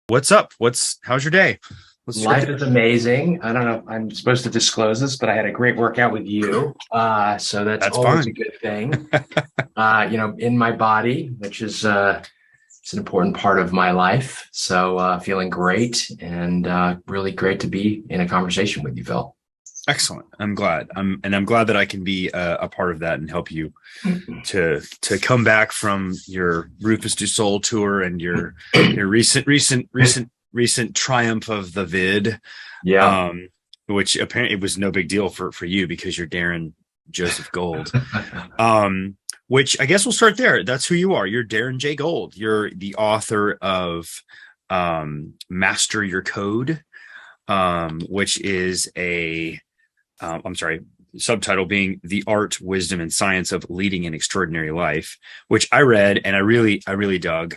What's up? How's your day? Let's start Life there. is amazing. I don't know if I'm supposed to disclose this, but I had a great workout with you. So that's That's always a fine. good thing. In my body, which is it's an important part of my life. So feeling great and really great to be in a conversation with you, Phil. Excellent. I'm glad. I'm glad that I can be a part of that and help you to come back from your Rufus du Sol tour and your recent triumph of the vid, Yeah. um, which apparently it was no big deal for you because you're Darren Joseph Gold. Which I guess we'll start there. That's who you are. You're Darren J. Gold. You're the author of Master Your Code, which is I'm sorry, subtitle being The Art, Wisdom, and Science of Leading an Extraordinary Life, which I read and I really dug.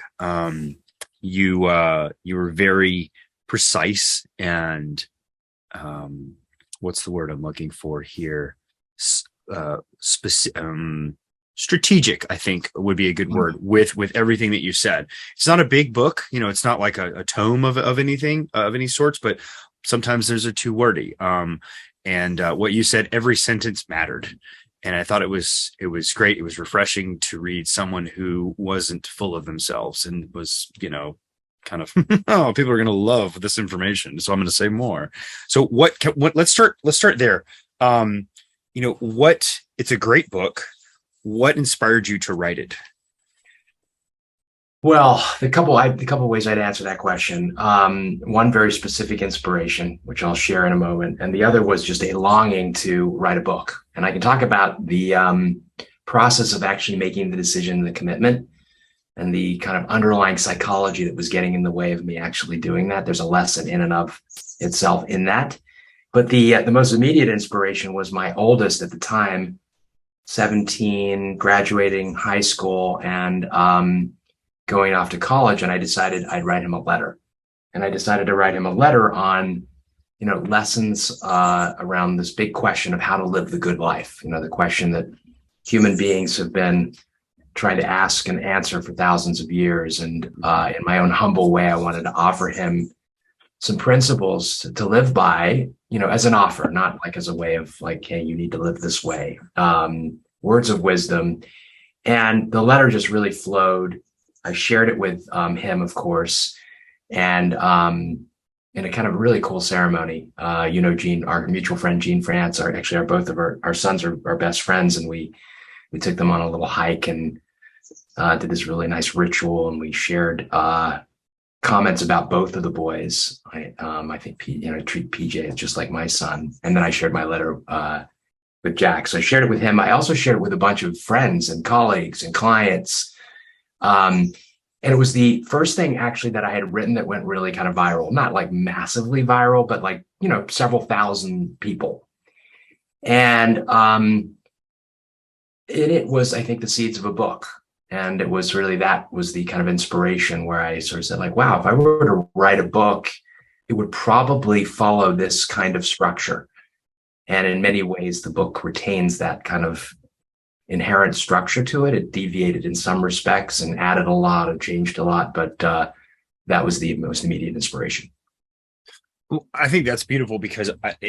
You were very precise and what's the word I'm looking for here? Specific. Strategic, I think would be a good word with everything that you said. It's not a big book, it's not like a tome of anything of any sorts, but sometimes those are too wordy. And what you said, every sentence mattered, and I thought it was great. It was refreshing to read someone who wasn't full of themselves and was kind of oh, people are going to love this information, so I'm going to say more. So what let's start there. What it's a great book. What inspired you to write it? Well, the couple ways I'd answer that question. One very specific inspiration, which I'll share in a moment, and the other was just a longing to write a book. And I can talk about the process of actually making the decision, the commitment, and the kind of underlying psychology that was getting in the way of me actually doing that. There's a lesson in and of itself in that. But the most immediate inspiration was my oldest at the time, 17, graduating high school, and going off to college, and I decided I'd write him a letter. And I decided to write him a letter on, lessons around this big question of how to live the good life. The question that human beings have been trying to ask and answer for thousands of years. And in my own humble way, I wanted to offer him some principles to live by, as an offer, not like as a way of like, hey, you need to live this way. Words of wisdom. And the letter just really flowed. I shared it with him, of course, and in a kind of really cool ceremony. Gene, our mutual friend Gene France, both of our sons are best friends, and we took them on a little hike and did this really nice ritual, and we shared comments about both of the boys. I think treat PJ as just like my son, and then I shared my letter with Jack. So I shared it with him. I also shared it with a bunch of friends and colleagues and clients. And it was the first thing actually that I had written that went really kind of viral, not like massively viral, but like, several thousand people. And it was, I think, the seeds of a book. And it was really, that was the kind of inspiration where I sort of said like, wow, if I were to write a book, it would probably follow this kind of structure. And in many ways, the book retains that kind of inherent structure to it. It deviated in some respects and added a lot and changed a lot, but that was the most immediate inspiration. Well, I think that's beautiful because I've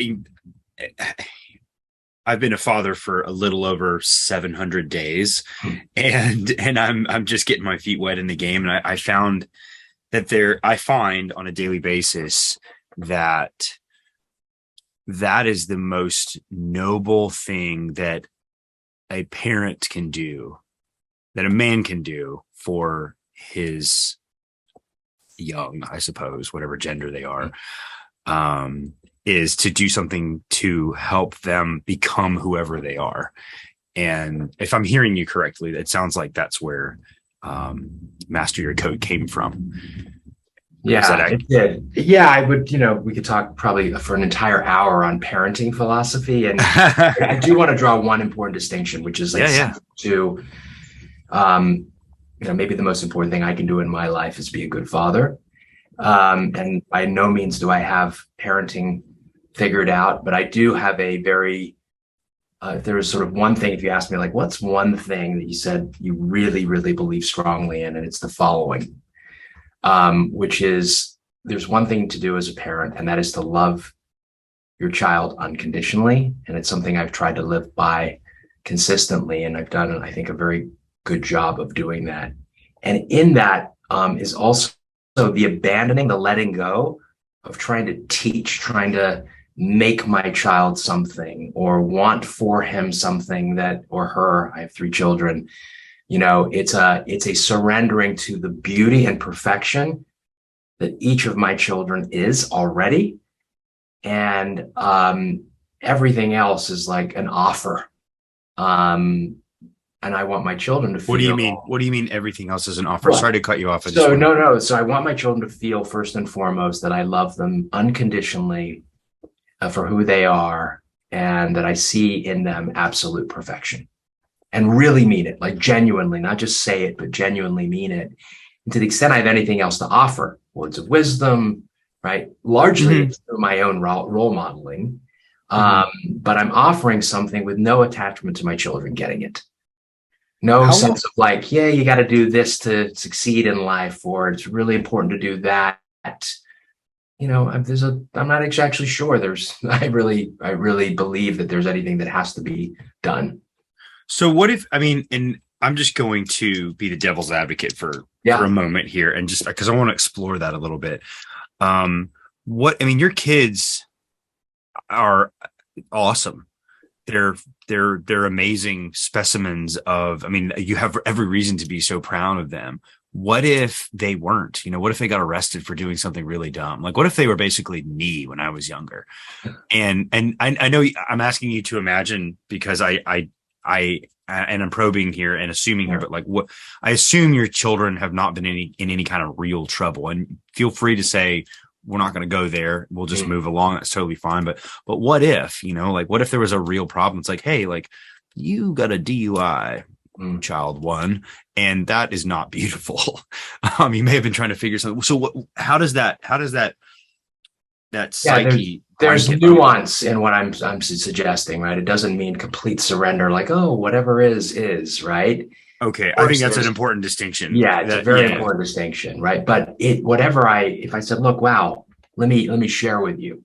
been a father for a little over 700 days, and I'm just getting my feet wet in the game, and I found that I find on a daily basis that is the most noble thing that a parent can do, that a man can do for his young, I suppose, whatever gender they are, is to do something to help them become whoever they are. And if I'm hearing you correctly, it sounds like that's where Master Your Code came from. Yeah, it did. Yeah, I would, we could talk probably for an entire hour on parenting philosophy. And I do want to draw one important distinction, which is like to, maybe the most important thing I can do in my life is be a good father. And by no means do I have parenting figured out, but I do have a very, if there was sort of one thing, if you asked me like, what's one thing that you said you really, really believe strongly in, and it's the following. Which is there's one thing to do as a parent, and that is to love your child unconditionally. And it's something I've tried to live by consistently. And I've done, I think, a very good job of doing that. And in that is also the abandoning, the letting go of trying to teach, trying to make my child something or want for him something that, or her, I have three children, it's a surrendering to the beauty and perfection that each of my children is already. And everything else is like an offer. And I want my children to feel. What do you mean? What do you mean everything else is an offer? Well, Sorry to cut you off. No. So I want my children to feel first and foremost that I love them unconditionally for who they are, and that I see in them absolute perfection, and really mean it, like genuinely, not just say it, but genuinely mean it. And to the extent I have anything else to offer, words of wisdom, right? Largely it's through my own role modeling. But I'm offering something with no attachment to my children getting it. No sense of like, yeah, you got to do this to succeed in life, or it's really important to do that. I'm not actually sure I really believe that there's anything that has to be done. So what if, and I'm just going to be the devil's advocate for a moment here, and just because I want to explore that a little bit. Your kids are awesome. They're amazing specimens of, you have every reason to be so proud of them. What if they weren't? What if they got arrested for doing something really dumb? Like, what if they were basically me when I was younger? And I know I'm asking you to imagine, because and I'm probing here and assuming here, but like, what I assume your children have not been in any kind of real trouble. And feel free to say, we're not going to go there. We'll just move along. That's totally fine. But what if, what if there was a real problem? It's like, hey, like, you got a DUI, child one, and that is not beautiful. You may have been trying to figure something. So how does that psyche? There's nuance in what I'm suggesting, right? It doesn't mean complete surrender, like, oh, whatever is, right? Okay, I think that's an important distinction. Yeah, it's a very important distinction, right? But if I said, look, wow, let me share with you,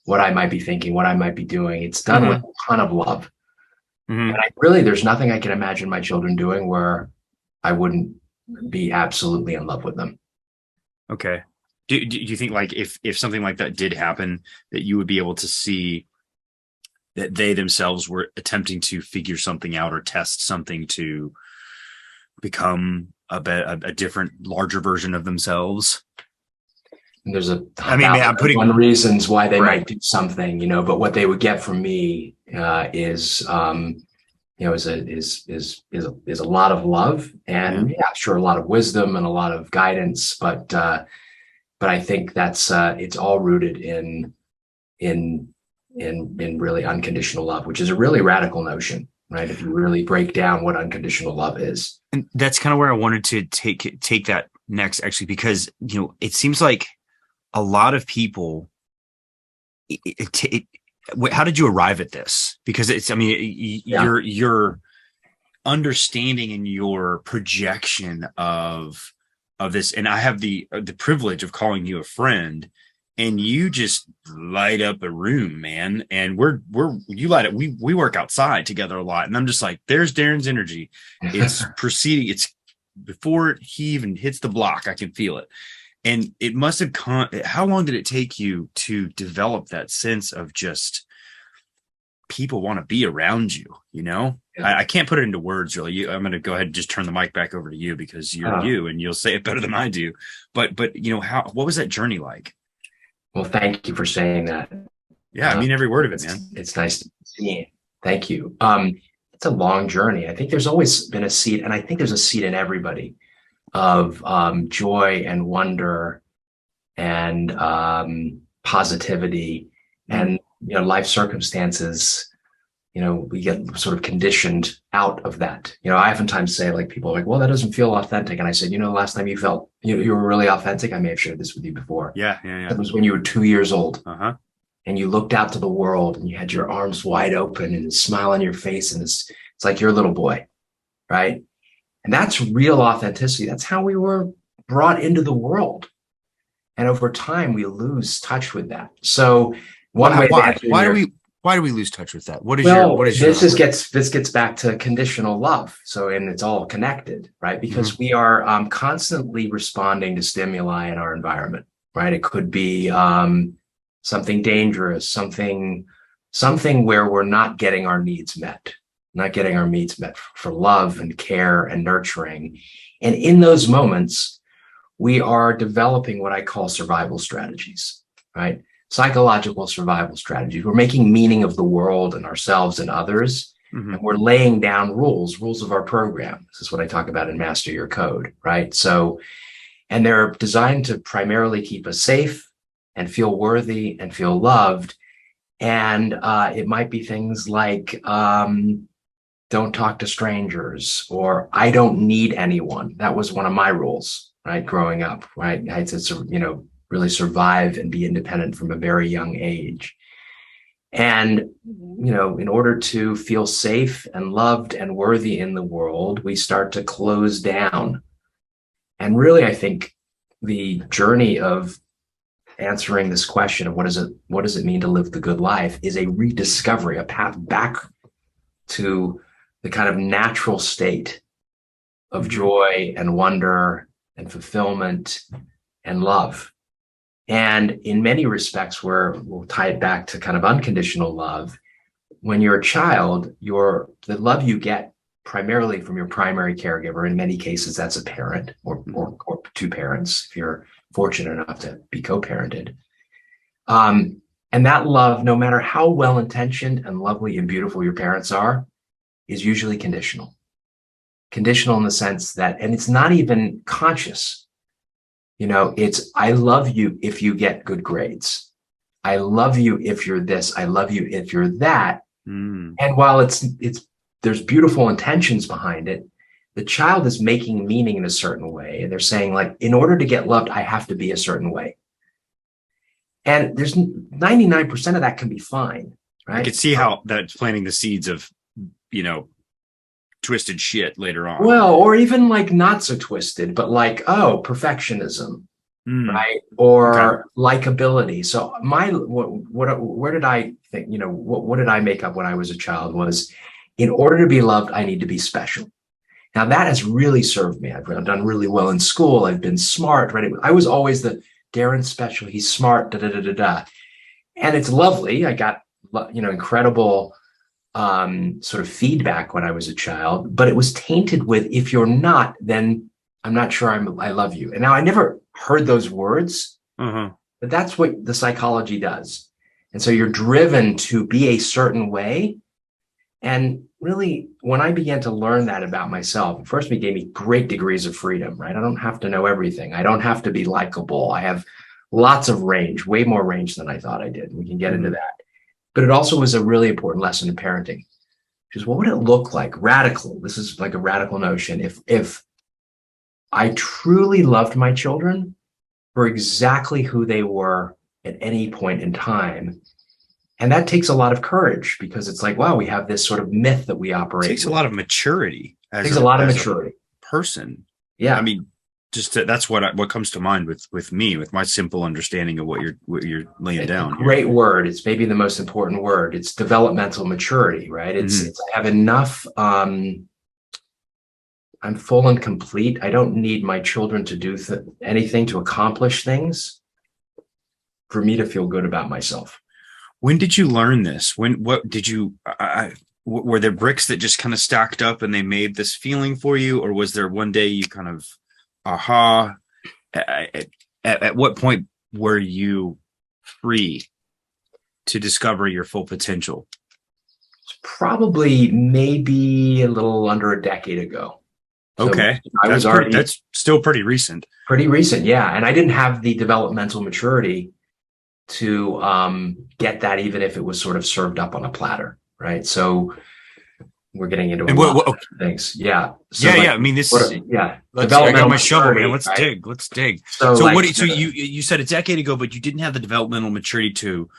what I might be thinking, what I might be doing. It's done with a ton of love. And there's nothing I can imagine my children doing where I wouldn't be absolutely in love with them. Okay. Do you think, like, if something like that did happen, that you would be able to see that they themselves were attempting to figure something out or test something to become a different, larger version of themselves? And there's I'm putting one reasons why they might do something, but what they would get from me is a lot of love and sure, a lot of wisdom and a lot of guidance, but I think that's it's all rooted in really unconditional love, which is a really radical notion, right? If you really break down what unconditional love is. And that's kind of where I wanted to take that next, actually, because, it seems like a lot of people, how did you arrive at this? Because your understanding and your projection of this, and I have the privilege of calling you a friend, and you just light up a room, man. And you light up. We work outside together a lot, and I'm just like, there's Darren's energy. It's proceeding. It's before he even hits the block, I can feel it. And it must have how long did it take you to develop that sense of just people want to be around you? I can't put it into words, really. I'm going to go ahead and just turn the mic back over to you, because you're you and you'll say it better than I do. But what was that journey like? Well, thank you for saying that. Yeah, I mean every word of it, man. It's nice to see you. Thank you. It's a long journey. I think there's always been a seed, and I think there's a seed in everybody of joy and wonder and positivity, and life circumstances. We get sort of conditioned out of that. I oftentimes say, like, people are like, well, that doesn't feel authentic. And I said, the last time you felt you were really authentic, I may have shared this with you before. Yeah. It was when you were 2 years old. And you looked out to the world and you had your arms wide open and a smile on your face. And it's like you're a little boy, right? And that's real authenticity. That's how we were brought into the world. And over time, we lose touch with that. So one way to answer why do we lose touch with that? This gets back to conditional love. So, and it's all connected, right? Because we are constantly responding to stimuli in our environment, right? It could be something dangerous, something where we're not getting our needs met, for love and care and nurturing. And in those moments, we are developing what I call survival strategies, right? Psychological survival strategies. We're making meaning of the world and ourselves and others. And we're laying down rules of our program. This is what I talk about in Master Your Code, right? So, and they're designed to primarily keep us safe and feel worthy and feel loved. And it might be things like, don't talk to strangers, or I don't need anyone. That was one of my rules, right? Growing up, right? I had to, really survive and be independent from a very young age. And, in order to feel safe and loved and worthy in the world, we start to close down. And really, I think the journey of answering this question of what does it mean to live the good life is a rediscovery, a path back to the kind of natural state of joy and wonder and fulfillment and love. And in many respects, we'll tie it back to kind of unconditional love. When you're a child, the love you get primarily from your primary caregiver. In many cases, that's a parent or two parents, if you're fortunate enough to be co-parented. And that love, no matter how well-intentioned and lovely and beautiful your parents are, is usually conditional. Conditional in the sense that, and it's not even conscious. It's, I love you if you get good grades. I love you if you're this. I love you if you're that. And while there's beautiful intentions behind it, the child is making meaning in a certain way. And they're saying, like, in order to get loved, I have to be a certain way. And there's 99% of that can be fine, right? I could see how that's planting the seeds of, twisted shit later on. Well, or even like not so twisted, but like, perfectionism, right? Or likability. So where did I think, what did I make up when I was a child was, in order to be loved, I need to be special. Now that has really served me. I've done really well in school. I've been smart, right? I was always the Darren special. He's smart, And it's lovely. I got, incredible sort of feedback when I was a child, but it was tainted with, if you're not, then I'm not sure I love you. And now I never heard those words, but that's what the psychology does. And so you're driven to be a certain way. And really, when I began to learn that about myself, first it gave me great degrees of freedom, right? I don't have to know everything. I don't have to be likable. I have lots of range, way more range than I thought I did. We can get into that. But it also was a really important lesson in parenting, which is, what would it look like? Radical. This is like a radical notion. If I truly loved my children for exactly who they were at any point in time. And that takes a lot of courage, because it's like, wow, we have this sort of myth that we operate. It takes a lot of maturity. It takes a lot of maturity. Person. Yeah. I mean, that's what comes to mind with me, with my simple understanding of what you're laying down. Great word. It's maybe the most important word. It's developmental maturity, right? It's I have enough. I'm full and complete. I don't need my children to do anything to accomplish things for me to feel good about myself. When did you learn this? What did you? Were there bricks that just kind of stacked up and they made this feeling for you, or was there one day you kind of aha? At what point were you free to discover your full potential? Probably maybe a little under a decade ago. So okay. That's still pretty recent. Pretty recent, yeah. And I didn't have the developmental maturity to get that, even if it was sort of served up on a platter, right? So we're getting into a lot of things. Yeah. So yeah. I mean, I got my shovel, man. Let's dig. So you said a decade ago, but you didn't have the developmental maturity to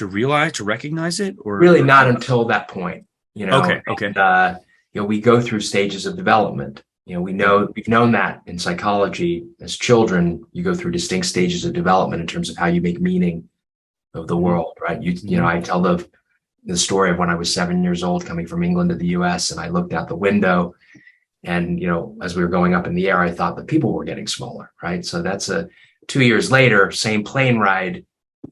recognize it, or really not until that point, Okay. And, we go through stages of development. we've known that in psychology as children, you go through distinct stages of development in terms of how you make meaning of the Mhm. world, right? Mhm. I tell the story of when I was 7 years old coming from England to the US, and I looked out the window, and as we were going up in the air, I thought the people were getting smaller, right? So that's 2 years later, same plane ride,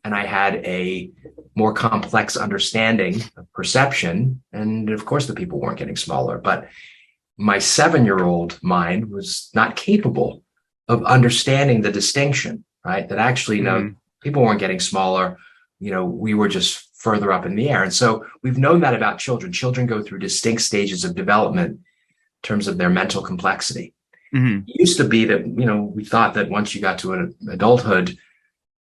and I had a more complex understanding of perception, and of course the people weren't getting smaller, but my 7-year-old mind was not capable of understanding the distinction, right? That actually, Mhm. people weren't getting smaller. We were just further up in the air. And so we've known that about children. Children go through distinct stages of development in terms of their mental complexity. Mhm. It used to be that, we thought that once you got to an adulthood,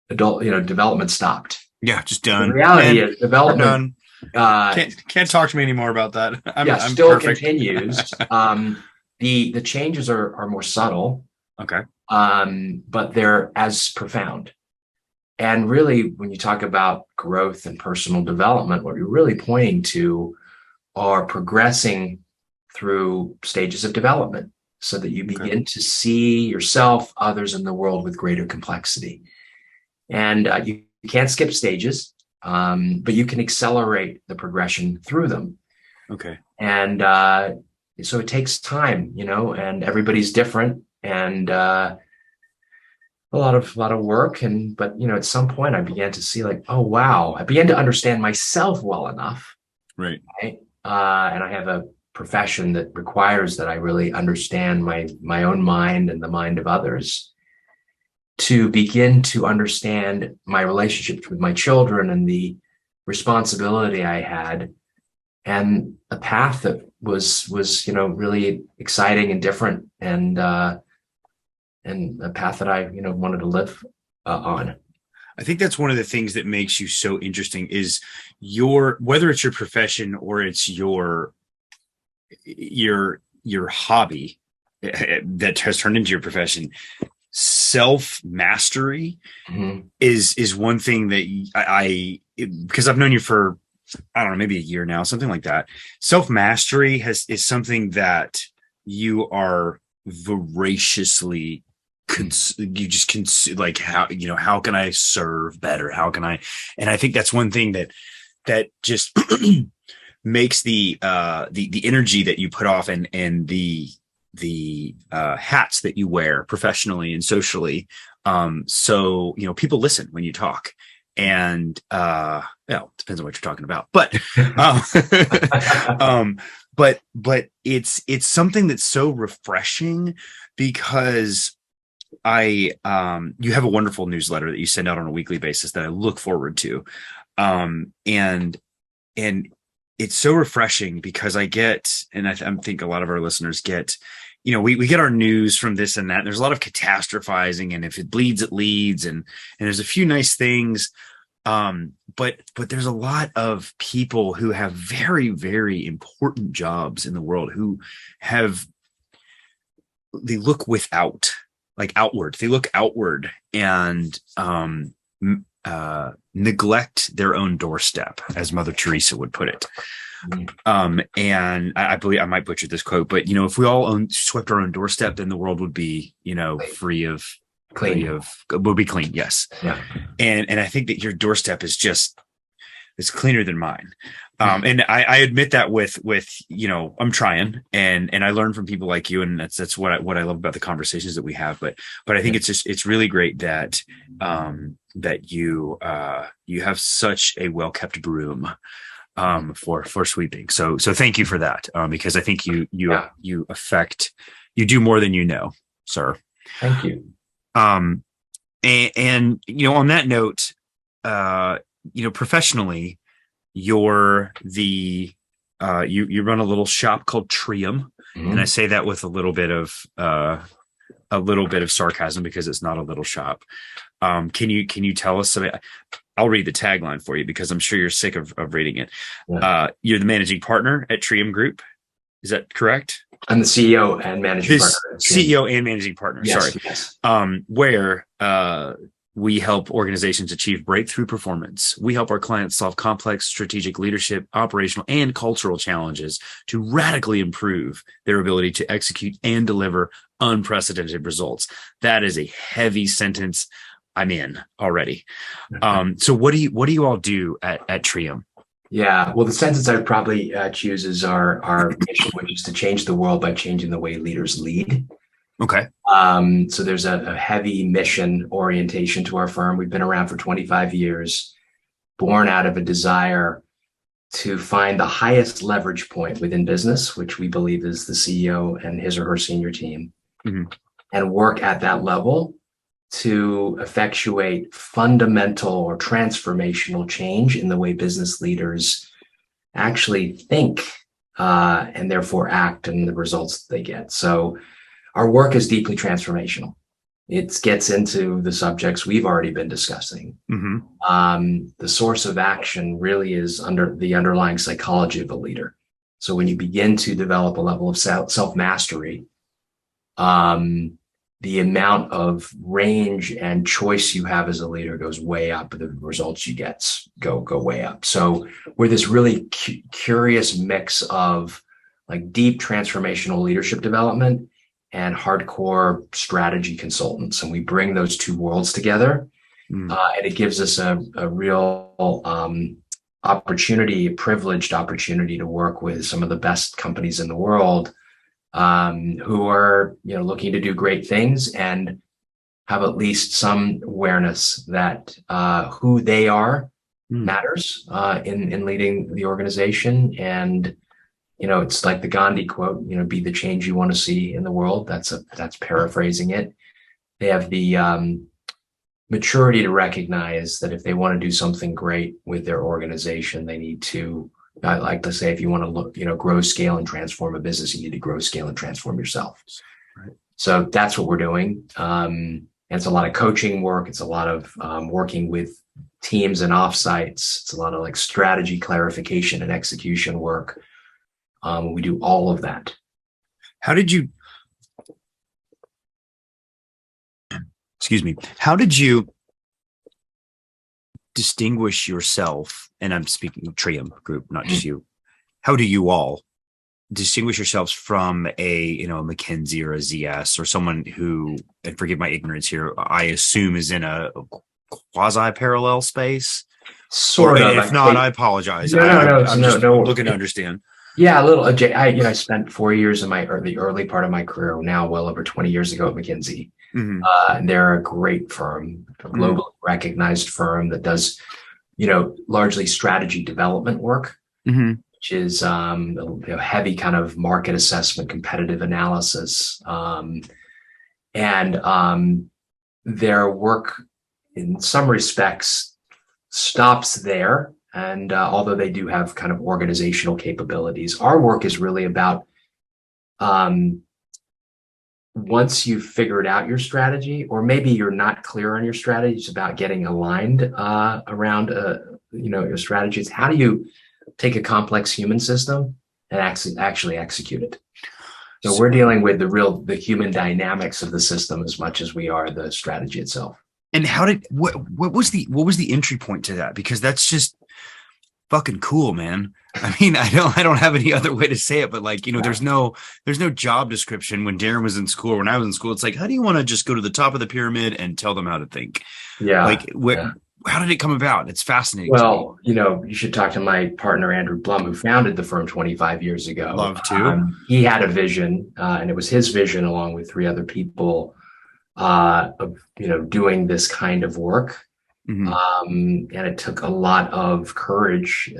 development stopped. Yeah, just The done. reality And is we're development, done. uh, Can't talk to me anymore about that. yeah, I'm still perfect. continues. The changes are more subtle, Okay. but they're as profound. And really, when you talk about growth and personal development, what you're really pointing to are progressing through stages of development so that you Okay. begin to see yourself, others in the world with greater complexity. And you can't skip stages, but you can accelerate the progression through them. Okay. And so it takes time, and everybody's different, and a lot of work. But at some point I began to see, like, oh wow, I began to understand myself well enough, Right. right? And I have a profession that requires that I really understand my own mind and the mind of others, to begin to understand my relationships with my children and the responsibility I had, and a path that was really exciting and different, and a path that I wanted to live on. I think that's one of the things that makes you so interesting is your whether it's your profession or it's your hobby that has turned into your profession. Self mastery Mhm. is one thing that because I've known you for I don't know, maybe a year now, something like that. Self mastery is something that you are voraciously you just like how can I serve better? How can I? And I think that's one thing that just makes the energy that you put off and the hats that you wear professionally and socially. So people listen when you talk, and well, depends on what you're talking about, but um, um, but it's something that's so refreshing because you have a wonderful newsletter that you send out on a weekly basis that I look forward to, and it's so refreshing because I get, and I think a lot of our listeners get, we get our news from this and that. And there's a lot of catastrophizing, and if it bleeds, it leads, and there's a few nice things, but there's a lot of people who have very, very important jobs in the world who they look without, like outward. They look outward and neglect their own doorstep, as Mother Teresa would put it. And I believe I might butcher this quote, but if we all swept our own doorstep, then the world would be, Clean. would be clean. Yes. Yeah. And I think that your doorstep is it's cleaner than mine. And I admit that with I'm trying, and I learn from people like you, and that's what I love about the conversations that we have. But I think it's really great that that you have such a well kept broom for sweeping. So thank you for that, because I think you do more than you know, sir. Thank you. And on that note, professionally, you're you run a little shop called Trium, and I say that with a little bit of sarcasm because it's not a little shop. Can you tell us something? I'll read the tagline for you because I'm sure you're sick of reading it. Yeah. You're the managing partner at Trium Group. Is that correct? I'm the CEO and managing partner. CEO and managing partner. Yes, Sorry. yes. Where We help organizations achieve breakthrough performance. We help our clients solve complex strategic leadership, operational, and cultural challenges to radically improve their ability to execute and deliver unprecedented results. That is a heavy sentence. I'm in already. So what do you all do at Trium? Yeah, well, the sentence I would probably choose is our mission, which is to change the world by changing the way leaders lead. Okay. So there's a heavy mission orientation to our firm. We've been around for 25 years, born out of a desire to find the highest leverage point within business, which we believe is the CEO and his or her senior team, and work at that level to effectuate fundamental or transformational change in the way business leaders actually think and therefore act and the results they get. So our work is deeply transformational. It gets into the subjects we've already been discussing. The source of action really is under the underlying psychology of a leader. So when you begin to develop a level of self-mastery, the amount of range and choice you have as a leader goes way up. The results you get go way up. So we're this really curious mix of like deep transformational leadership development and hardcore strategy consultants. And we bring those two worlds together. And it gives us a real opportunity, a privileged opportunity to work with some of the best companies in the world who are, looking to do great things and have at least some awareness that who they are matters in leading the organization. And it's like the Gandhi quote, be the change you want to see in the world. That's paraphrasing it. They have the maturity to recognize that if they want to do something great with their organization, they need to, I like to say, if you want to look, grow, scale, and transform a business, you need to grow, scale, and transform yourself. Right. So that's what we're doing. And it's a lot of coaching work. It's a lot of working with teams and offsites. It's a lot of like strategy clarification and execution work. We do all of that. How did you distinguish yourself? And I'm speaking of Trium Group, not just you. How do you all distinguish yourselves from a McKinsey or a ZS or someone who, and forgive my ignorance here, I assume is in a quasi parallel space? Sort of. If not, I apologize. No, I'm just looking to understand. Yeah, a little. I spent 4 years in the early part of my career, now well over 20 years ago at McKinsey. And they're a great firm, a globally recognized firm that does, largely strategy development work, which is heavy kind of market assessment, competitive analysis, and their work in some respects stops there. And although they do have kind of organizational capabilities, our work is really about once you've figured out your strategy, or maybe you're not clear on your strategy, it's about getting aligned around your strategies. How do you take a complex human system and actually execute it? So we're dealing with the human dynamics of the system as much as we are the strategy itself. And what was the entry point to that? Because that's just fucking cool, man. I mean, I don't have any other way to say it, but there's no job description. When Darren was in school, when I was in school, it's like, how do you want to just go to the top of the pyramid and tell them how to think? Yeah. How did it come about? It's fascinating. Well, you should talk to my partner, Andrew Blum, who founded the firm 25 years ago. Love to. He had a vision, and it was his vision along with 3 other people of, doing this kind of work. And it took a lot of courage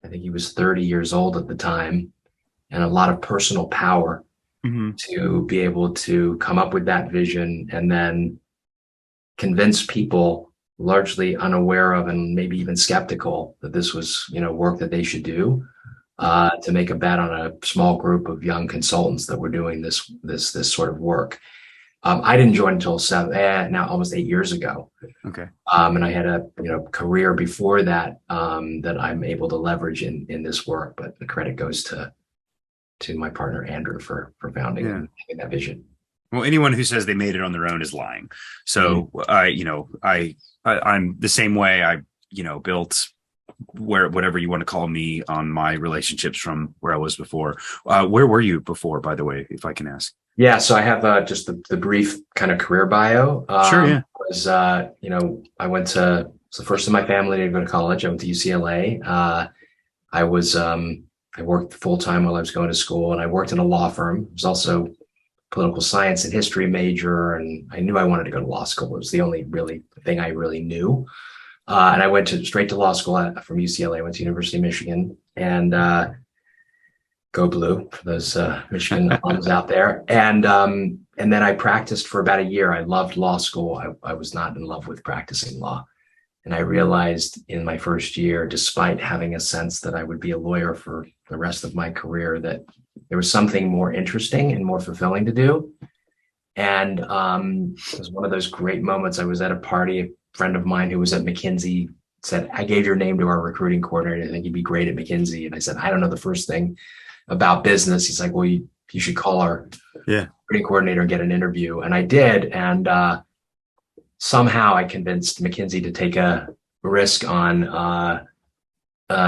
I think he was 30 years old at the time, and a lot of personal power to be able to come up with that vision and then convince people largely unaware of and maybe even skeptical that this was, work that they should do, to make a bet on a small group of young consultants that were doing this sort of work. I didn't join until now almost 8 years ago. Okay. And I had a career before that that I'm able to leverage in this work. But the credit goes to my partner Andrew for founding and having that vision. Well, anyone who says they made it on their own is lying. Mhm. So I'm the same way. I, built where whatever you want to call me on my relationships from where I was before. Where were you before, by the way, if I can ask? Yeah, so I have just the brief kind of career bio. Sure, yeah. I went to, it's the first in my family to go to college. I went to UCLA. I was I worked full time while I was going to school, and I worked in a law firm. I was also political science and history major, and I knew I wanted to go to law school. It was the only really thing I really knew. And I went straight to law school from UCLA. I went to University of Michigan, and go blue for those Michigan alums out there. And then I practiced for about a year. I loved law school. I was not in love with practicing law. And I realized in my first year, despite having a sense that I would be a lawyer for the rest of my career, that there was something more interesting and more fulfilling to do. And it was one of those great moments. I was at a party. A friend of mine who was at McKinsey said, "I gave your name to our recruiting coordinator. I think you'd be great at McKinsey." And I said, "I don't know the first thing about business." He's like, "Well, you should call our recruiting coordinator and get an interview." And I did. And somehow I convinced McKinsey to take a risk on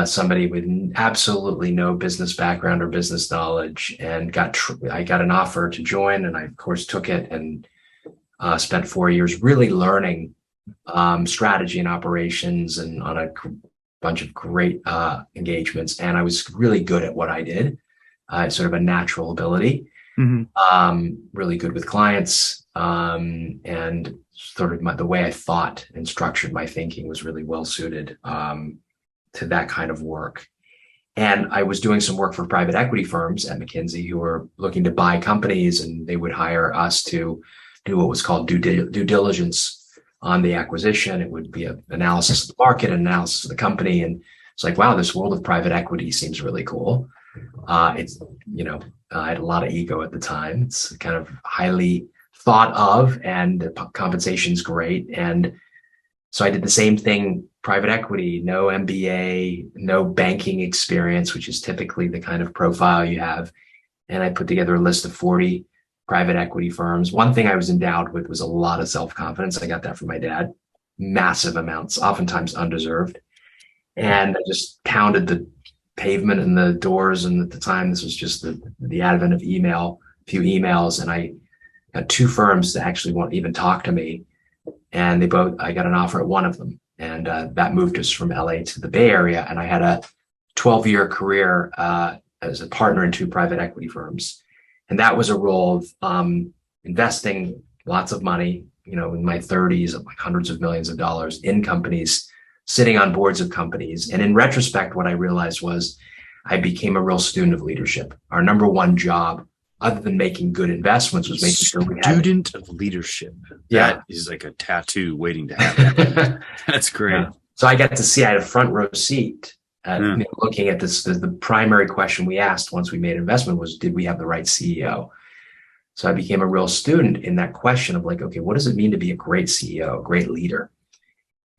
somebody with absolutely no business background or business knowledge, and I got an offer to join, and I of course took it, and spent 4 years really learning strategy and operations, and on a bunch of great engagements. And I was really good at what I did, sort of a natural ability, really good with clients, and sort of the way I thought and structured my thinking was really well suited to that kind of work. And I was doing some work for private equity firms at McKinsey who were looking to buy companies, and they would hire us to do what was called due diligence on the acquisition. It would be an analysis of the market, an analysis of the company. And it's like, wow, this world of private equity seems really cool. I had a lot of ego at the time. It's kind of highly thought of, and the compensation's great. And so I did the same thing, private equity, no MBA, no banking experience, which is typically the kind of profile you have. And I put together a list of 40 private equity firms. One thing I was endowed with was a lot of self-confidence. I got that from my dad, massive amounts, oftentimes undeserved. And I just pounded the pavement and the doors. And at the time, this was just the advent of email, a few emails. And I got two firms that actually won't even talk to me. And I got an offer at one of them. And that moved us from LA to the Bay Area. And I had a 12-year career as a partner in two private equity firms. And that was a role of investing lots of money, in my 30s, like hundreds of millions of dollars in companies, sitting on boards of companies. And in retrospect, what I realized was I became a real student of leadership. Our number one job, other than making good investments, was making sure we had student of leadership. Yeah. That is like a tattoo waiting to happen. That's great. Yeah. So I got to see, I had a front row seat at looking at this. The primary question we asked once we made investment was, did we have the right CEO? So I became a real student in that question of like, okay, what does it mean to be a great CEO, a great leader?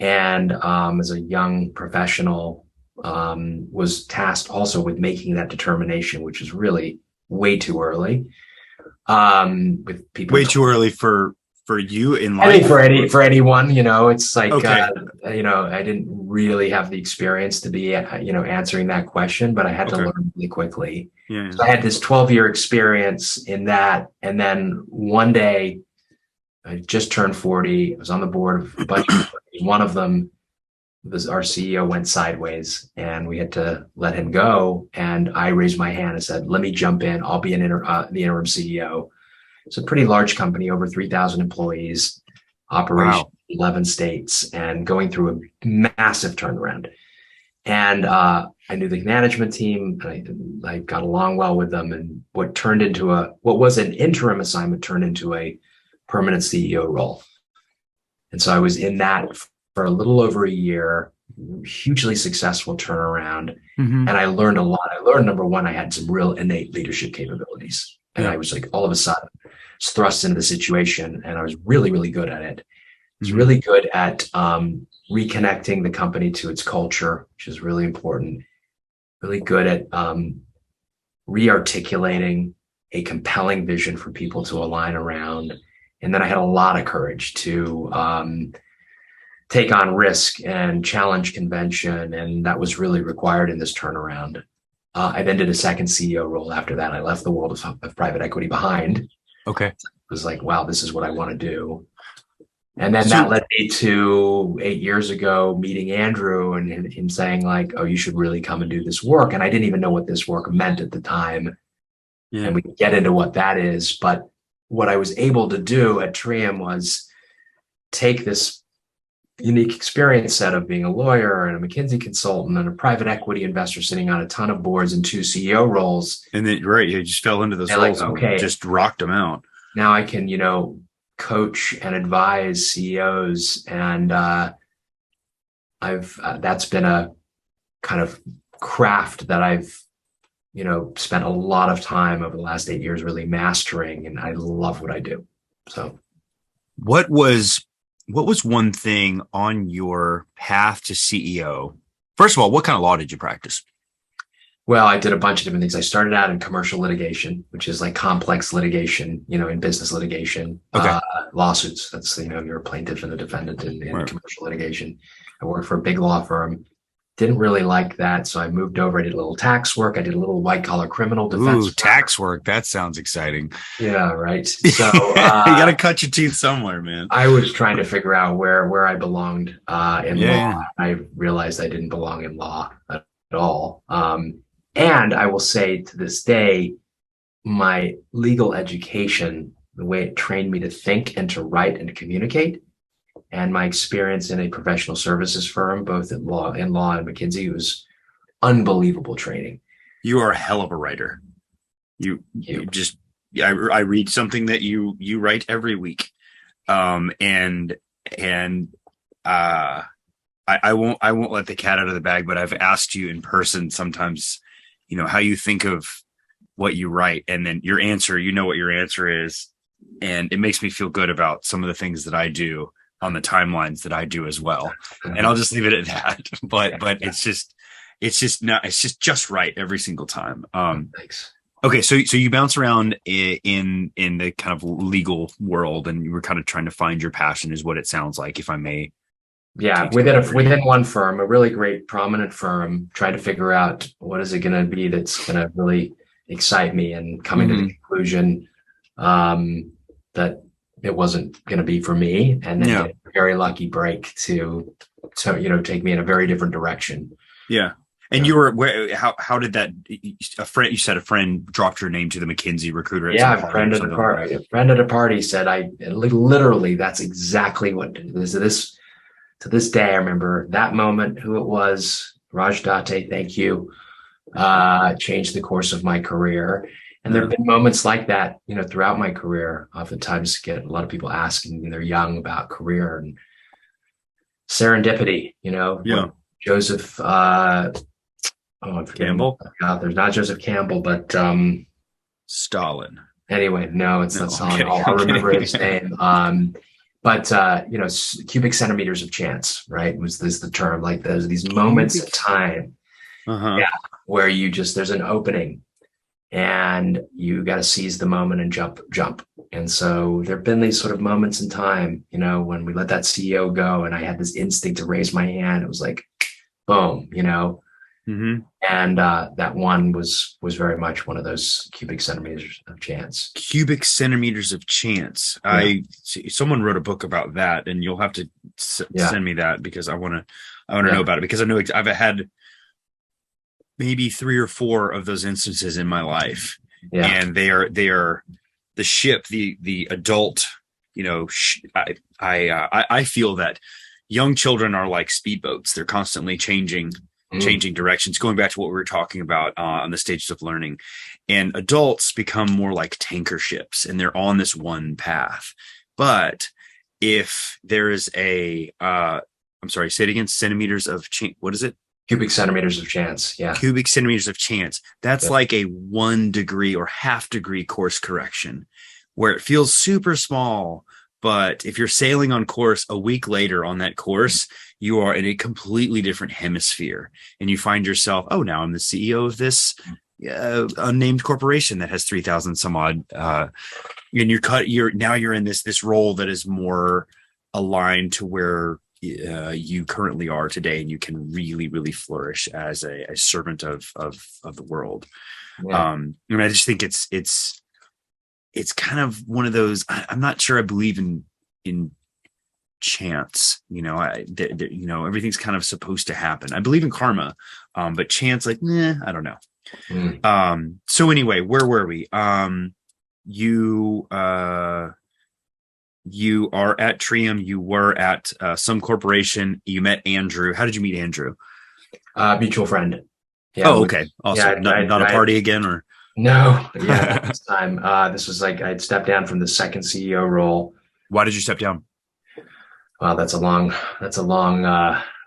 And as a young professional, was tasked also with making that determination, which is really way too early. With people way too early for you in life. I think for anyone, it's like okay. I didn't really have the experience to be answering that question, but I had to learn really quickly. Yeah. So I had this 12-year experience in that, and then one day I just turned 40. I was on the board of a bunch of companies. One of them, our CEO went sideways, and we had to let him go. And I raised my hand and said, "Let me jump in. I'll be the interim CEO." It's a pretty large company, over 3,000 employees, operation in 11 states, and going through a massive turnaround. And I knew the management team, and I got along well with them. And what was an interim assignment turned into a permanent CEO role. And so I was in that for a little over a year, hugely successful turnaround. And I learned a lot. I learned, number one, I had some real innate leadership capabilities. And I was like, all of a sudden, thrust into the situation, and I was really, really good at it. I was really good at reconnecting the company to its culture, which is really important. Really good at re-articulating a compelling vision for people to align around. And then I had a lot of courage to take on risk and challenge convention. And that was really required in this turnaround. I then did a second CEO role after that. I left the world of private equity behind. Okay. It was like, wow, this is what I want to do. And then that led me to 8 years ago meeting Andrew and him saying like, oh, you should really come and do this work. And I didn't even know what this work meant at the time. Yeah. And we can get into what that is. But what I was able to do at Trium was take this unique experience set of being a lawyer and a McKinsey consultant and a private equity investor sitting on a ton of boards and 2 CEO roles. And then, right, you just fell into those roles and just rocked them out. Now I can, coach and advise CEOs, and that's been a kind of craft that I've spent a lot of time over the last 8 years really mastering, and I love what I do. So what was one thing on your path to CEO? First of all, what kind of law did you practice? Well, I did a bunch of different things. I started out in commercial litigation, which is like complex litigation, in business litigation, okay. Lawsuits. That's, you're a plaintiff and a defendant in right. Commercial litigation. I worked for a big law firm. Didn't really like that. So I moved over. I did a little tax work. I did a little white collar criminal defense. Ooh, tax work. That sounds exciting. Yeah, right. So you got to cut your teeth somewhere, man. I was trying to figure out where I belonged in law. I realized I didn't belong in law at all. And I will say to this day, my legal education, the way it trained me to think and to write and to communicate, and my experience in a professional services firm, both in law and McKinsey, was unbelievable training. You are a hell of a writer. You just, I read something that you write every week. I won't let the cat out of the bag, but I've asked you in person sometimes, how you think of what you write, and then your answer, what your answer is. And it makes me feel good about some of the things that I do on the timelines that I do as well. And I'll just leave it at that. But it's just right every single time. Thanks. Okay. So you bounce around in the kind of legal world, and you were kind of trying to find your passion, is what it sounds like, if I may. Yeah, within one firm, a really great prominent firm, trying to figure out what is it going to be that's going to really excite me, and coming to the conclusion that it wasn't going to be for me, and then get a very lucky break to take me in a very different direction. Yeah. And you were how did that? You said a friend dropped your name to the McKinsey recruiter. A friend at a party. A friend at a party said, "I literally, that's exactly what this." To this day, I remember that moment, who it was. Raj Date, thank you. Changed the course of my career. And there have been moments like that, throughout my career. Oftentimes get a lot of people asking when they're young about career and serendipity, Joseph, Campbell. There's not Joseph Campbell, but Stalin. Anyway, no, it's not Stalin. I'll remember his name. But cubic centimeters of chance, right? Was this the term? Like there's these moments of time, where there's an opening, and you got to seize the moment and jump. And so there've been these sort of moments in time, when we let that CEO go, and I had this instinct to raise my hand. It was like, boom, And that one was very much one of those cubic centimeters of chance. Cubic centimeters of chance. Yeah. Someone wrote a book about that, and you'll have to send me that, because I want to know about it, because I know I've had maybe 3 or 4 of those instances in my life, and they are the ship, the adult. I feel that young children are like speedboats. They're constantly changing directions, going back to what we were talking about on the stages of learning. And adults become more like tanker ships, and they're on this one path. But if there is say it again, centimeters of chance, what is it? Cubic centimeters of chance. Yeah. Cubic centimeters of chance. That's like a 1 degree or half degree course correction, where it feels super small. But if you're sailing on course, a week later on that course, you are in a completely different hemisphere, and you find yourself, oh, now I'm the CEO of this unnamed corporation that has 3,000 some odd, and you're in this role that is more aligned to where you currently are today, and you can really, really flourish as a servant of the world. Yeah. And I just think it's kind of one of those. I'm not sure I believe in chance. Everything's kind of supposed to happen. I believe in karma, but chance, like, I don't know. So anyway, where were we? You you are at Trium. You were at some corporation. You met Andrew. How did you meet Andrew? Mutual friend. Yeah. Oh, okay. Awesome. Not a party again, or no? Yeah, this time. This was like I'd stepped down from the second CEO role. why did you step down? Wow, that's a long. Tough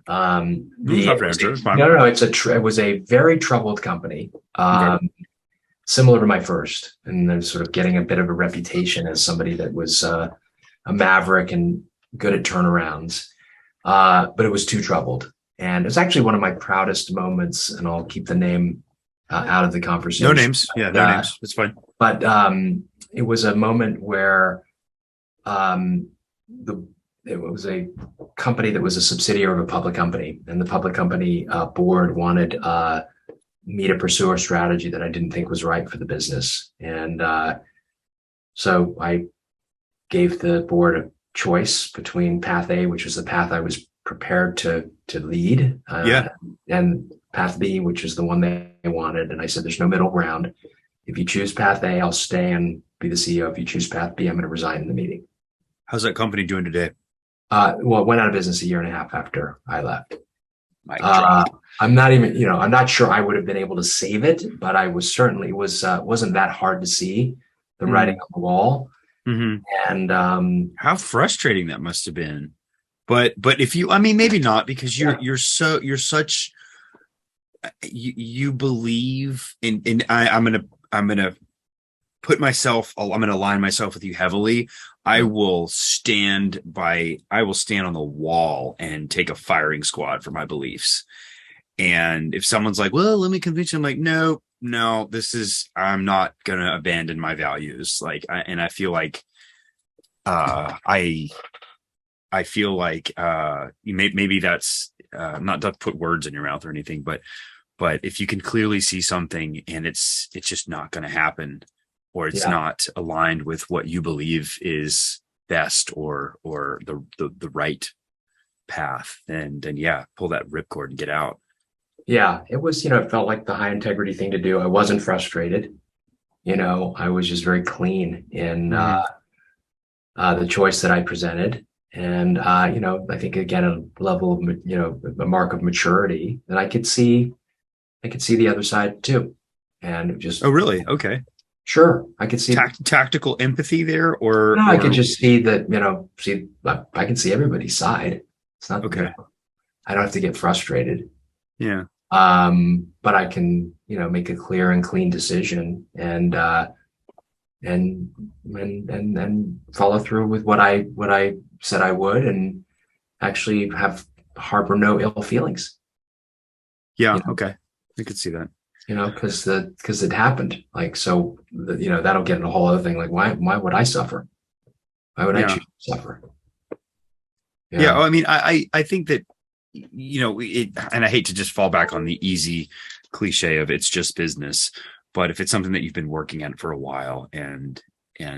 answer. It's fine. No. It was a very troubled company. Okay. Similar to my first, and then sort of getting a bit of a reputation as somebody that was a maverick and good at turnarounds. But it was too troubled. And it was actually one of my proudest moments, and I'll keep the name out of the conversation. No names. Yeah, no names. It's fine. But it was a moment where it was a company that was a subsidiary of a public company, and the public company board wanted me to pursue a strategy that I didn't think was right for the business. And so I gave the board a choice between path A, which was the path I was prepared to lead, and path B, which is the one they wanted. And I said, there's no middle ground. If you choose path A, I'll stay and be the CEO. If you choose path B, I'm going to resign in the meeting. How's that company doing today? Well, it went out of business 1.5 years after I left. I'm not sure I would have been able to save it, but I was certainly wasn't that hard to see the writing on the wall. Mm-hmm. And how frustrating that must have been. But if you, I mean, maybe not, because you're such, you believe in, I'm going to align myself with you heavily. I will stand on the wall and take a firing squad for my beliefs. And if someone's like, well, let me convince you, I'm like, no, I'm not going to abandon my values. I feel like, I feel like, maybe that's, not to put words in your mouth or anything, but if you can clearly see something and it's just not going to happen, or it's not aligned with what you believe is best or the right path, then pull that ripcord and get out. Yeah, it was, it felt like the high integrity thing to do. I wasn't frustrated. I was just very clean in the choice that I presented. And, I think, again, a level of, a mark of maturity that I could see the other side too. And just, oh, really? Okay. Sure. I could see tactical empathy there, or no, I could just see that, I can see everybody's side. It's not okay. I don't have to get frustrated. Yeah. But I can, make a clear and clean decision and follow through with what I said I would, and actually harbor no ill feelings. Yeah. Okay. I could see that. Because it happened. So that'll get in a whole other thing. Like, why would I suffer? Why would I choose to suffer? Yeah. I mean, I think that, and I hate to just fall back on the easy cliche of it's just business, but if it's something that you've been working at for a while and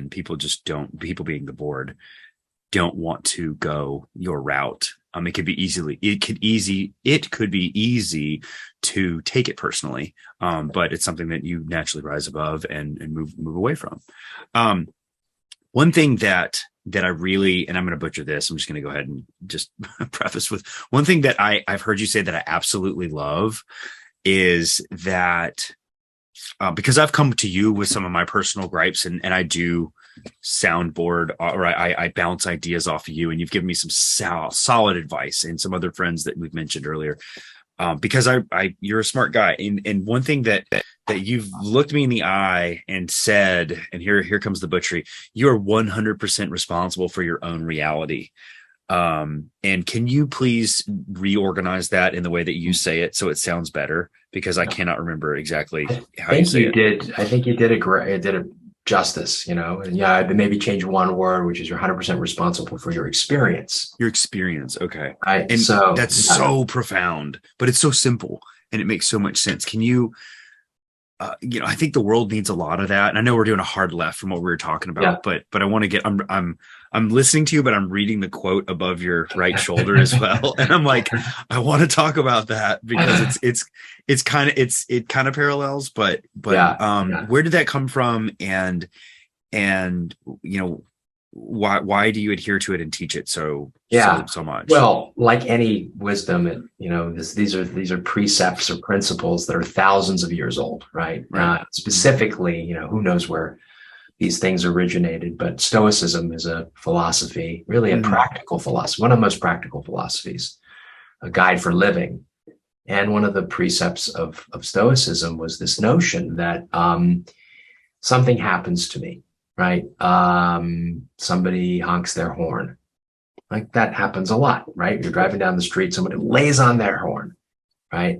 people being the board don't want to go your route, it could be easy to take it personally. But it's something that you naturally rise above and move away from. One thing that I really, and I'm going to butcher this, I'm just going to go ahead and just preface with one thing that I've heard you say that I absolutely love is that, because I've come to you with some of my personal gripes and I do soundboard, or I bounce ideas off of you, and you've given me some solid advice, and some other friends that we've mentioned earlier, because you're a smart guy. And one thing that you've looked me in the eye and said, and here comes the butchery, you are 100% responsible for your own reality. And can you please reorganize that in the way that you say it so it sounds better? Because I cannot remember exactly I how you think say you it. did. I think you did it great. It did it justice, and yeah, maybe change one word, which is you're 100% responsible for your experience. Your experience. Okay. Right. And So, that's so profound, but it's so simple and it makes so much sense. Can you, I think the world needs a lot of that. And I know we're doing a hard left from what we were talking yeah. about, but I want to I'm listening to you, but I'm reading the quote above your right shoulder as well. And I'm like, I want to talk about that because it kind of parallels, but Yeah. where did that come from? And why do you adhere to it and teach it Yeah. so much? Well, like any wisdom, these are precepts or principles that are thousands of years old, right? Right. Specifically, who knows where these things originated, but Stoicism is a philosophy, really a practical philosophy, one of the most practical philosophies, a guide for living. And one of the precepts of Stoicism was this notion that something happens to me, right? Somebody honks their horn. Like that happens a lot, right? You're driving down the street, somebody lays on their horn, right?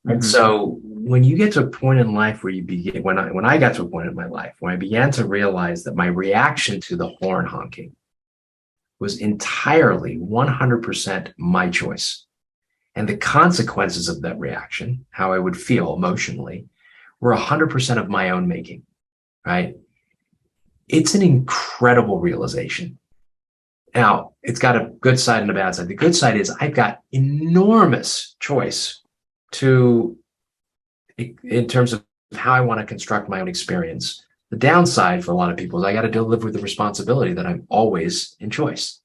And so when you get to a point in life where you begin, when I got to a point in my life where I began to realize that my reaction to the horn honking was entirely 100% my choice. And the consequences of that reaction, how I would feel emotionally, were 100% of my own making, right? It's an incredible realization. Now, it's got a good side and a bad side. The good side is I've got enormous choice in terms of how I want to construct my own experience. The downside for a lot of people is I got to live with the responsibility that I'm always in choice.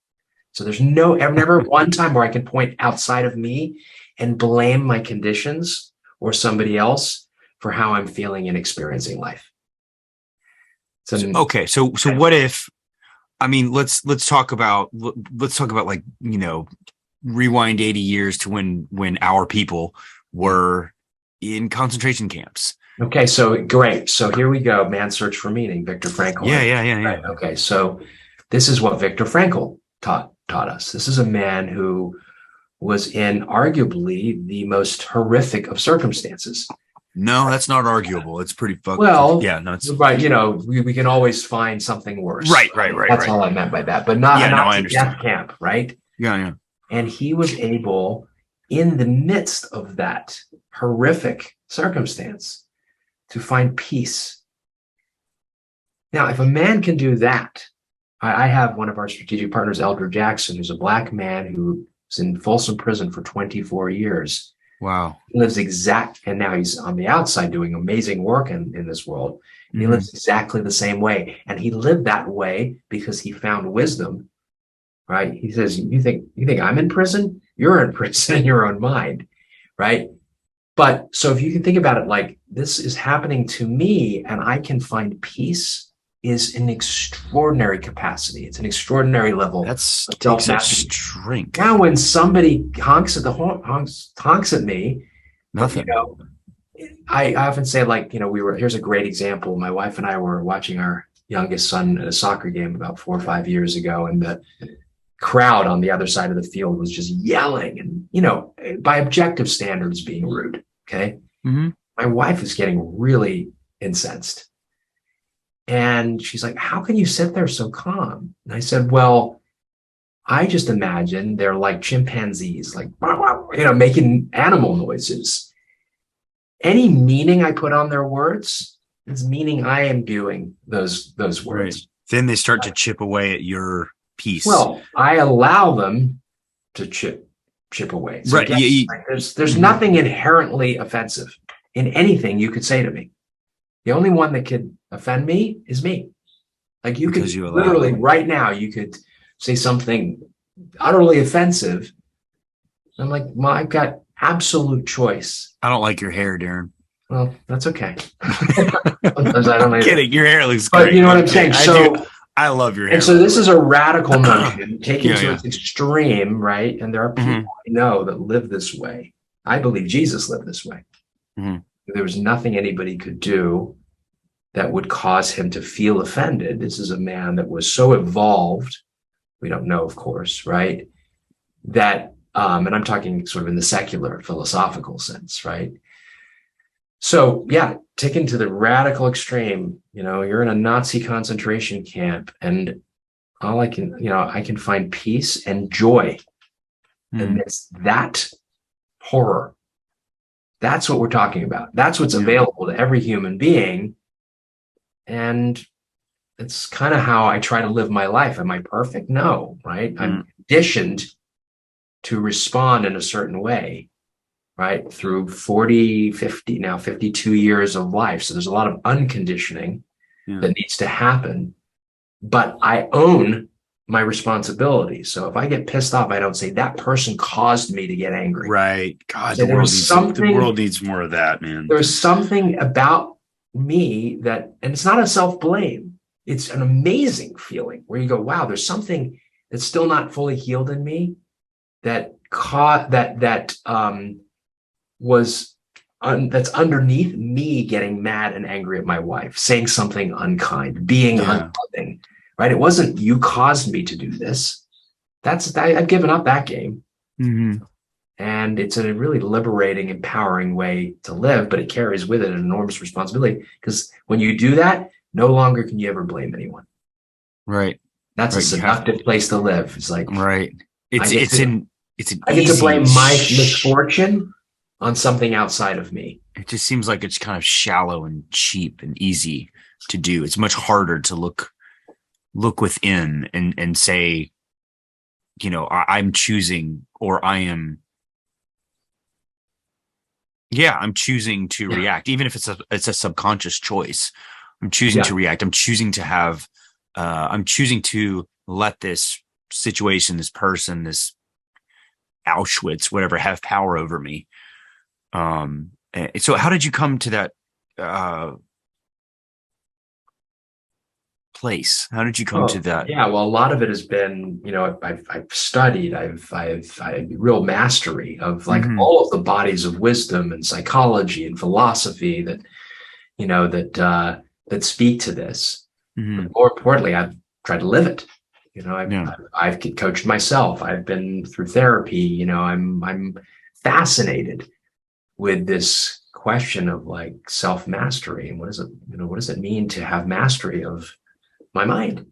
So there's never one time where I can point outside of me and blame my conditions or somebody else for how I'm feeling and experiencing life. So what if, I mean, let's talk about like, rewind 80 years to when our people were in concentration camps. Okay, so great. So here we go. Man's Search for Meaning, Viktor Frankl. Yeah. Right. Okay, so this is what Viktor Frankl taught us. This is a man who was in arguably the most horrific of circumstances. No, that's not arguable. It's pretty fucked. Well, yeah, no, it's right. We can always find something worse. Right. That's all I meant by that, but not I understand. death camp, right? Yeah. And he was able, in the midst of that horrific circumstance, to find peace. Now, if a man can do that, I have one of our strategic partners, Elder Jackson, who's a Black man who was in Folsom Prison for 24 years. Wow. He lives and now he's on the outside doing amazing work in this world. And he lives exactly the same way. And he lived that way because he found wisdom, right? He says, you think I'm in prison? You're in prison in your own mind, right? But so if you can think about it like this is happening to me and I can find peace is an extraordinary capacity. It's an extraordinary level. That's takes a strength. Now, when somebody honks at me, nothing. I often say, like, here's a great example. My wife and I were watching our youngest son at a soccer game about 4 or 5 years ago, and the crowd on the other side of the field was just yelling and, by objective standards, being rude. Okay. My wife is getting really incensed. And she's like, how can you sit there so calm? And I said, well, I just imagine they're like chimpanzees, like, making animal noises. Any meaning I put on their words is meaning I am viewing those words. Right. Then they start to chip away at your peace. Well, I allow them to chip away. So right. Again, there's nothing inherently offensive in anything you could say to me. The only one that could offend me is me. Like you could literally right now, you could say something utterly offensive. I'm like, well, I've got absolute choice. I don't like your hair, Darren. Well, that's okay. Sometimes I don't I'm kidding. Your hair looks but great. You know what I'm saying? I love your hair. And so this is a radical notion taken to its extreme, right? And there are people I know that live this way. I believe Jesus lived this way. There was nothing anybody could do that would cause him to feel offended. This is a man that was so evolved we don't know, of course, right? That, and I'm talking sort of in the secular philosophical sense, right? So yeah, taken to the radical extreme, you're in a Nazi concentration camp, and all I can, I can find peace and joy Mm, amidst that horror. That's what we're talking about. That's what's yeah. available to every human being. And it's kind of how I try to live my life. Am I perfect? No, right? Mm, I'm conditioned to respond in a certain way, right? Through 40, 50, now 52 years of life. So there's a lot of unconditioning yeah. that needs to happen, but I own my responsibility. So if I get pissed off, I don't say that person caused me to get angry. Right. God, So the world needs more of that, man. there was something about me that, and it's not a self-blame. It's an amazing feeling where you go, wow, there's something that's still not fully healed in me that caught that was that's underneath me getting mad and angry at my wife, saying something unkind, being Yeah. unloving, right? It wasn't you caused me to do this. I've given up that game. Hmm. And it's a really liberating, empowering way to live, but it carries with it an enormous responsibility because when you do that, no longer can you ever blame anyone. Right. That's a Right. You have, seductive place to live. It's like right. I It's, get it's to in, it's an I get to easy, blame my misfortune on something outside of me. it just seems like it's kind of shallow and cheap and easy to do. It's much harder to look within and say, I'm choosing, or I am, yeah, I'm choosing to Yeah. react, even if it's a subconscious choice. I'm choosing to Yeah. react. I'm choosing to let this situation, this person, this Auschwitz, whatever, have power over me. So how did you come to that uh place? How did you come to Oh, that? yeah. Well, a lot of it has been, I've studied, I've real mastery of like Hmm. all of the bodies of wisdom and psychology and philosophy that, that speak to this. Hmm. But more importantly, I've tried to live it. Yeah. I've coached myself. I've been through therapy. I'm fascinated with this question of like self mastery and what does it mean to have mastery of my mind?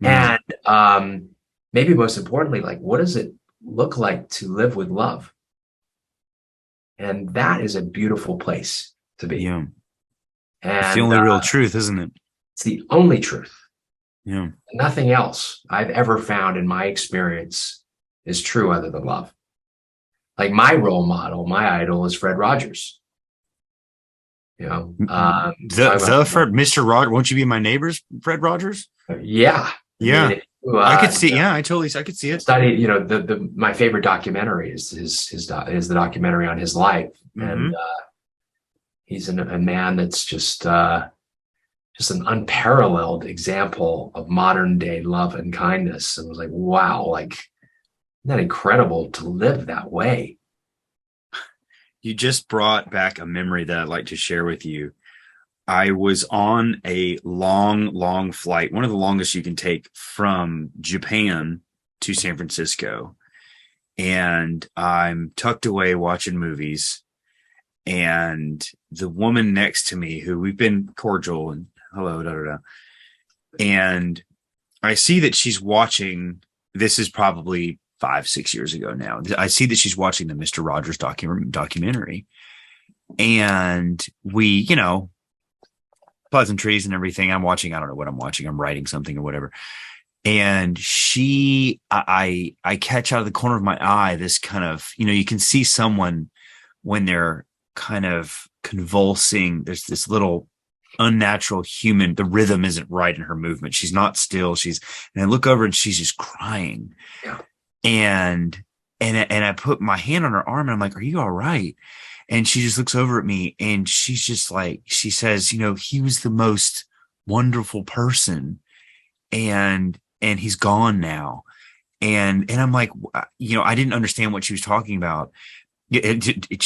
Yeah. And maybe most importantly, like what does it look like to live with love? And that is a beautiful place to be. Yeah. It's the And only real truth, isn't it? it's the only truth. Yeah. Nothing else I've ever found in my experience is true other than love. Like my role model, my idol is Fred Rogers. The Talk the about, Fred, Mr. Rogers, won't you be my neighbors, Fred Rogers? yeah. I mean, Yeah. if you, I could see, yeah, I could see it. study, the my favorite documentary is is the documentary on his life, and Hmm. he's a man that's just an unparalleled example of modern day love and kindness. And it was like, wow, like isn't that incredible to live that way? You just brought back a memory that I'd like to share with you. I was on a long, long flight, one of the longest you can take from Japan to San Francisco. And I'm tucked away watching movies. And the woman next to me, who we've been cordial and hello, da da da. And I see that she's watching, this is probably 5, 6 years ago now. I see that she's watching the Mr. Rogers documentary. And we, pleasantries and everything. I'm watching, I don't know what I'm watching. I'm writing something or whatever. And I catch out of the corner of my eye this kind of, you can see someone when they're kind of convulsing. There's this little unnatural human, the rhythm isn't right in her movement. She's not still. And I look over and she's just crying. Yeah. And, and I put my hand on her arm and I'm like, are you all right? And she just looks over at me and she's just like, she says, he was the most wonderful person and he's gone now. And I'm like, I didn't understand what she was talking about. She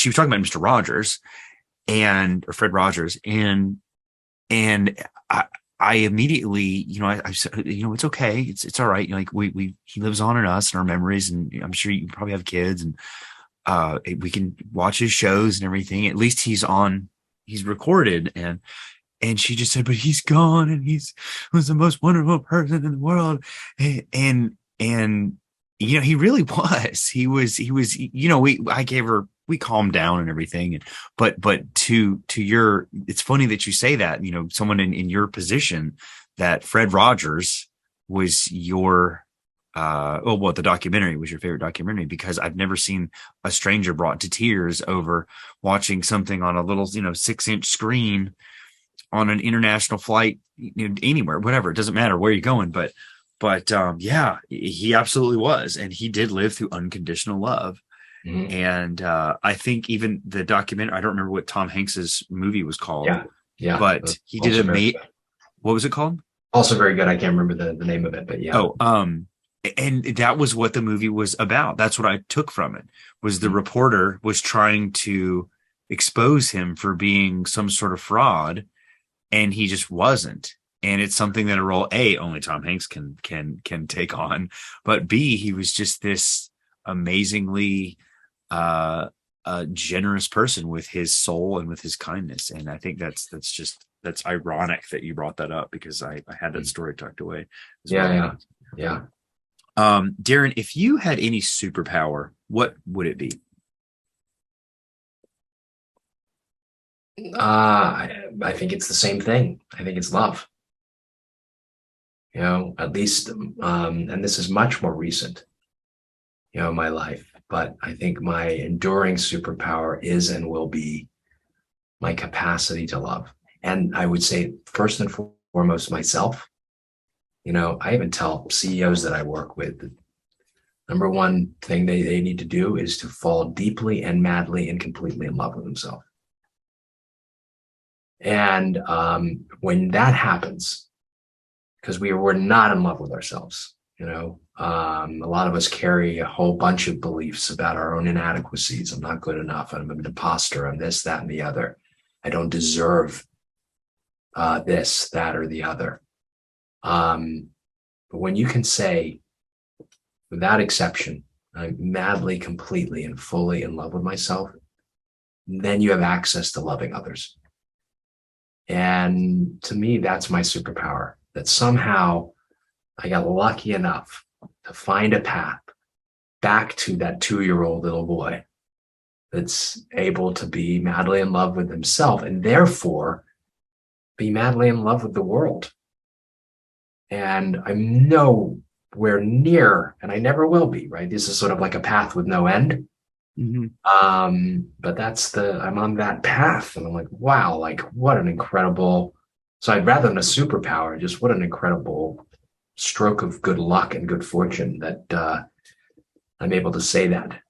was talking about Mr. Rogers or Fred Rogers. And I, I immediately, I said, it's okay. It's all right. Like he lives on in us and our memories. And I'm sure you probably have kids and, we can watch his shows and everything. At least he's recorded. And she just said, but he's gone and was the most wonderful person in the world. And he really was. We calmed down and everything. But to your, it's funny that you say that, someone in your position, that Fred Rogers was your, the documentary was your favorite documentary, because I've never seen a stranger brought to tears over watching something on a little, 6-inch screen on an international flight, anywhere, whatever. It doesn't matter where you're going, but yeah, he absolutely was. And he did live through unconditional love. Mhm. And I think even the documentary, I don't remember what Tom Hanks's movie was called, Yeah. but he did Also a very mate. good. What was it called? Also very good. I can't remember the name of it, but yeah. Oh, and that was what the movie was about. That's what I took from it, was the Mhm. reporter was trying to expose him for being some sort of fraud, and he just wasn't. And it's something that a role A, only Tom Hanks can take on, but B, he was just this amazingly generous person with his soul and with his kindness. And I think that's ironic that you brought that up, because I had that story tucked away as well. Yeah. Darren, if you had any superpower, what would it be? I think it's the same thing. I think it's love. At least, and this is much more recent, in my life. But I think my enduring superpower is and will be my capacity to love. And I would say, first and foremost, myself. I even tell CEOs that I work with, the number one thing they need to do is to fall deeply and madly and completely in love with themselves. And when that happens, because we're not in love with ourselves, a lot of us carry a whole bunch of beliefs about our own inadequacies. I'm not good enough. I'm an imposter. I'm this, that, and the other. I don't deserve this, that, or the other. But when you can say, without exception, I'm madly, completely, and fully in love with myself, then you have access to loving others. And to me, that's my superpower, that somehow I got lucky enough to find a path back to that 2-year-old little boy that's able to be madly in love with himself and therefore be madly in love with the world. And I'm nowhere near, and I never will be, right? This is sort of like a path with no end. But I'm on that path, and I'm like, wow, like what an incredible. So I'd rather than a superpower, just what an incredible stroke of good luck and good fortune that I'm able to say that.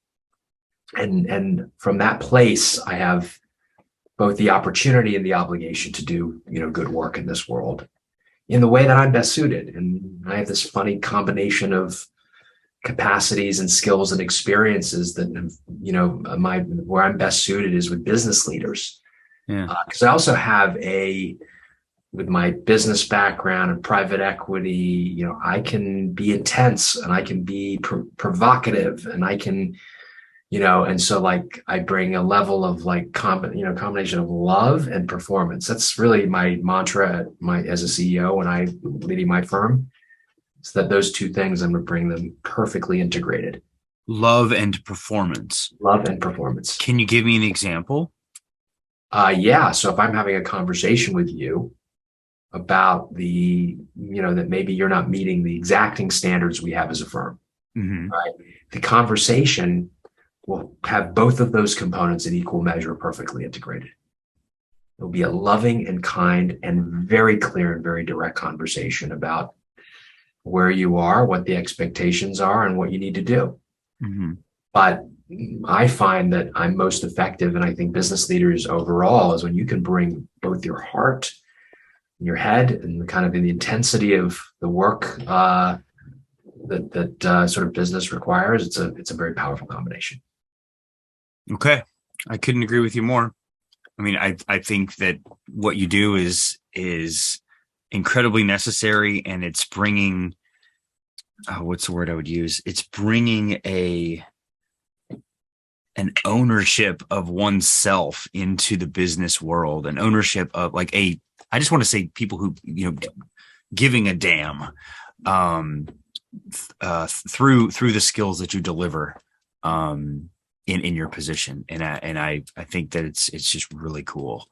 And from that place, I have both the opportunity and the obligation to do, good work in this world in the way that I'm best suited. And I have this funny combination of capacities and skills and experiences that, where I'm best suited is with business leaders. Yeah. Because I also have with my business background and private equity, I can be intense and I can be provocative and I can, and so like I bring a level of like combination of love and performance. That's really my mantra as a CEO when I'm leading my firm. So that those two things, I'm going to bring them perfectly integrated. Love and performance. Love and performance. Can you give me an example? Yeah. So if I'm having a conversation with you about that maybe you're not meeting the exacting standards we have as a firm, right? The conversation will have both of those components in equal measure perfectly integrated. It'll be a loving and kind and very clear and very direct conversation about where you are, what the expectations are, and what you need to do. But I find that I'm most effective, and I think business leaders overall, is when you can bring both your heart and your head and the kind of the intensity of the work that sort of business requires. It's a very powerful combination. Okay. I couldn't agree with you more. I mean, I think that what you do is incredibly necessary, and it's bringing what's the word I would use? It's bringing an ownership of oneself into the business world, an ownership of like I just want to say people who, giving a damn through the skills that you deliver in your position. And I think that it's just really cool.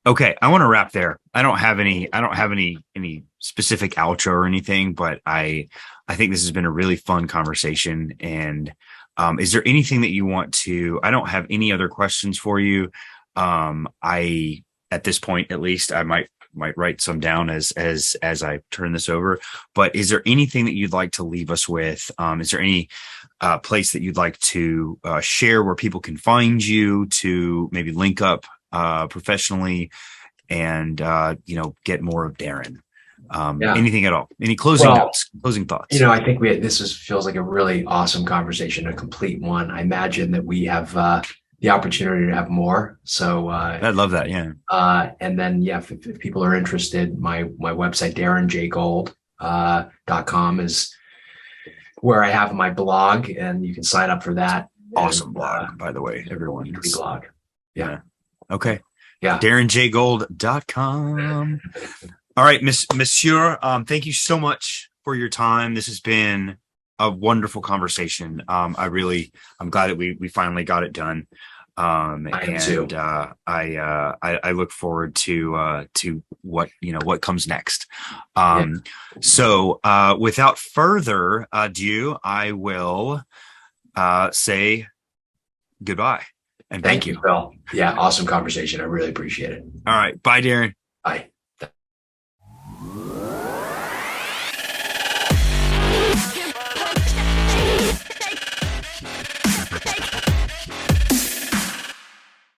Okay, I want to wrap there. I don't have any specific outro or anything, but I think this has been a really fun conversation. And is there anything that you want to? I don't have any other questions for you. I at this point, at least, I might write some down as I turn this over. But is there anything that you'd like to leave us with? Is there any place that you'd like to share where people can find you to maybe link up professionally and get more of Darren? Anything at all? Any closing notes, closing thoughts? I think feels like a really awesome conversation, a complete one. I imagine that we have the opportunity to have more. So I'd love that. Yeah. And then, if people are interested, my website, darrenjgold.com is where I have my blog, and you can sign up for that. Awesome blog, by the way, everyone. Blog. Yeah. Okay. Yeah. DarrenJGold.com. All right, Monsieur. Thank you so much for your time. This has been a wonderful conversation. I'm glad that we finally got it done. I am too. I look forward to what comes next. So without further ado, I will say goodbye and thank you, Phil. Yeah, awesome conversation. I really appreciate it. All right, bye, Darren. Bye.